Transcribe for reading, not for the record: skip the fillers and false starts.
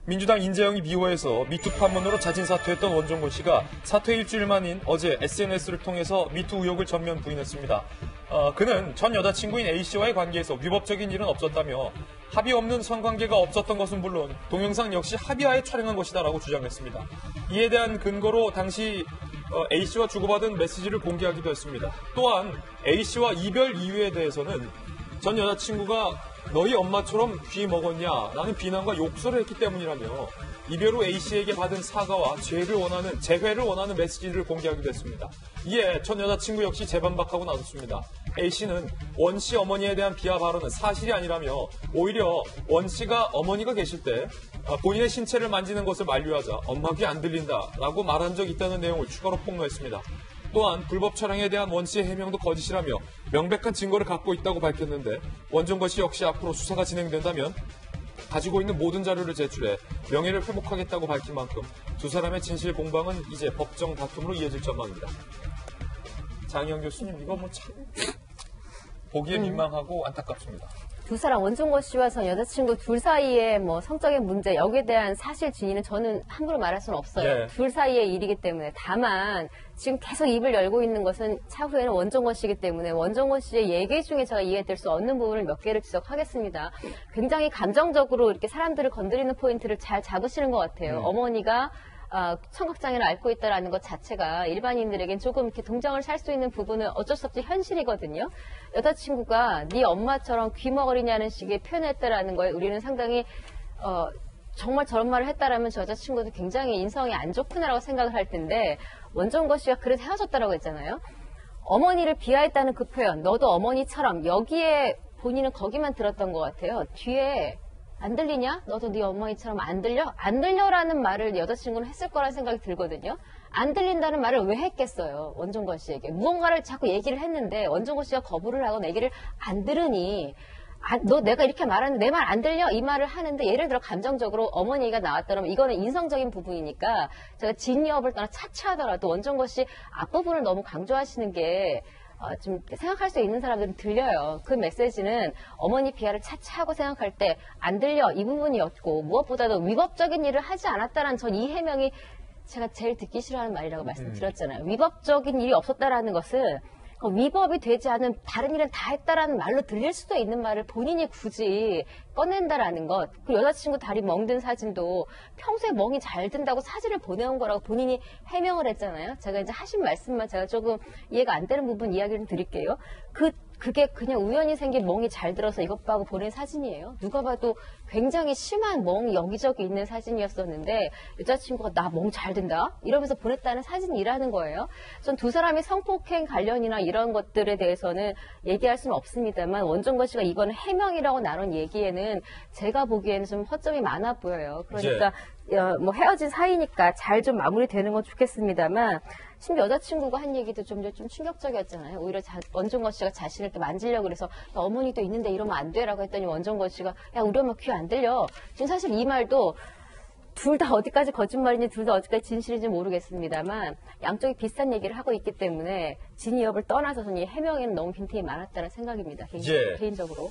민주당 인재영이 미호에서 미투 판문으로 자진 사퇴했던 원종건 씨가 사퇴 일주일 만인 어제 SNS를 통해서 미투 의혹을 전면 부인했습니다. 그는 전 여자친구인 A씨와의 관계에서 위법적인 일은 없었다며 합의 없는 성관계가 없었던 것은 물론 동영상 역시 합의하에 촬영한 것이다라고 주장했습니다. 이에 대한 근거로 당시 A씨와 주고받은 메시지를 공개하기도 했습니다. 또한 A씨와 이별 이유에 대해서는 전 여자친구가 너희 엄마처럼 귀 먹었냐? 라는 비난과 욕설을 했기 때문이라며 이별 후 A씨에게 받은 사과와 재회를 원하는 메시지를 공개하기도 했습니다. 이에 전 여자친구 역시 재반박하고 나섰습니다. A씨는 원씨 어머니에 대한 비하 발언은 사실이 아니라며 오히려 원씨가 어머니가 계실 때 본인의 신체를 만지는 것을 만류하자 엄마 귀 안 들린다라고 말한 적이 있다는 내용을 추가로 폭로했습니다. 또한 불법 촬영에 대한 원씨의 해명도 거짓이라며 명백한 증거를 갖고 있다고 밝혔는데 원종건 씨 역시 앞으로 수사가 진행된다면 가지고 있는 모든 자료를 제출해 명예를 회복하겠다고 밝힌 만큼 두 사람의 진실 공방은 이제 법정 다툼으로 이어질 전망입니다. 장희영 교수님, 이거 뭐 참 보기에 민망하고 안타깝습니다. 두 사람 원종건 씨와 전 여자친구 둘 사이에 뭐 성적인 문제 여기에 대한 사실 진위는 저는 함부로 말할 수는 없어요. 네. 둘 사이의 일이기 때문에. 다만 지금 계속 입을 열고 있는 것은 차후에는 원종건 씨이기 때문에 원종건 씨의 얘기 중에 제가 이해될 수 없는 부분을 몇 개를 지적하겠습니다. 굉장히 감정적으로 이렇게 사람들을 건드리는 포인트를 잘 잡으시는 것 같아요. 어머니가 청각장애를 앓고 있다는 것 자체가 일반인들에겐 조금 이렇게 동정을 살 수 있는 부분은 어쩔 수 없이 현실이거든요. 여자친구가 네 엄마처럼 귀머거리냐는 식의 표현을 했다라는 거에 우리는 상당히 정말 저런 말을 했다라면 저 여자친구도 굉장히 인성이 안 좋구나라고 생각을 할 텐데 원종건 씨가 그래서 헤어졌다라고 했잖아요. 어머니를 비하했다는 그 표현, 너도 어머니처럼 여기에 본인은 거기만 들었던 것 같아요. 뒤에 안 들리냐? 너도 네 어머니처럼 안 들려? 안 들려라는 말을 여자친구는 했을 거라는 생각이 들거든요. 안 들린다는 말을 왜 했겠어요? 원종건 씨에게. 무언가를 자꾸 얘기를 했는데 원종건 씨가 거부를 하거나 얘기를 안 들으니 너 내가 이렇게 말하는데 내 말 안 들려? 이 말을 하는데 예를 들어 감정적으로 어머니가 나왔다면 이거는 인성적인 부분이니까 제가 진위업을 떠나 차치하더라도 원종건 씨 앞부분을 너무 강조하시는 게 좀 생각할 수 있는 사람들은 들려요. 그 메시지는 어머니 비하를 차치하고 생각할 때 안 들려 이 부분이었고 무엇보다도 위법적인 일을 하지 않았다는 전 이 해명이 제가 제일 듣기 싫어하는 말이라고 말씀드렸잖아요. 위법적인 일이 없었다라는 것은 위법이 되지 않은 다른 일은 다 했다라는 말로 들릴 수도 있는 말을 본인이 굳이 꺼낸다라는 것. 그 여자친구 다리 멍든 사진도 평소에 멍이 잘 든다고 사진을 보내온 거라고 본인이 해명을 했잖아요. 제가 이제 하신 말씀만 제가 조금 이해가 안 되는 부분 이야기를 드릴게요. 그게 그냥 우연히 생긴 멍이 잘 들어서 이것 봐 하고 보낸 사진이에요. 누가 봐도 굉장히 심한 멍이 여기저기 있는 사진이었었는데 여자친구가 나 멍 잘 든다? 이러면서 보냈다는 사진이라는 거예요. 전 두 사람이 성폭행 관련이나 이런 것들에 대해서는 얘기할 수는 없습니다만 원종건 씨가 이거는 해명이라고 나눈 얘기에는 제가 보기에는 좀 허점이 많아 보여요. 그러니까 뭐 헤어진 사이니까 잘 좀 마무리되는 건 좋겠습니다만 심지어 여자친구가 한 얘기도 좀 충격적이었잖아요. 오히려 원종건 씨가 자신을 또 만지려고 그래서 야, 어머니도 있는데 이러면 안 돼라고 했더니 원종건 씨가 야 우리 엄마 귀 안 들려. 지금 사실 이 말도 둘 다 어디까지 거짓말인지 둘 다 어디까지 진실인지 모르겠습니다만 양쪽이 비슷한 얘기를 하고 있기 때문에 진위 여부를 떠나서 이 해명에는 너무 빈틈이 많았다는 생각입니다. 개인적으로.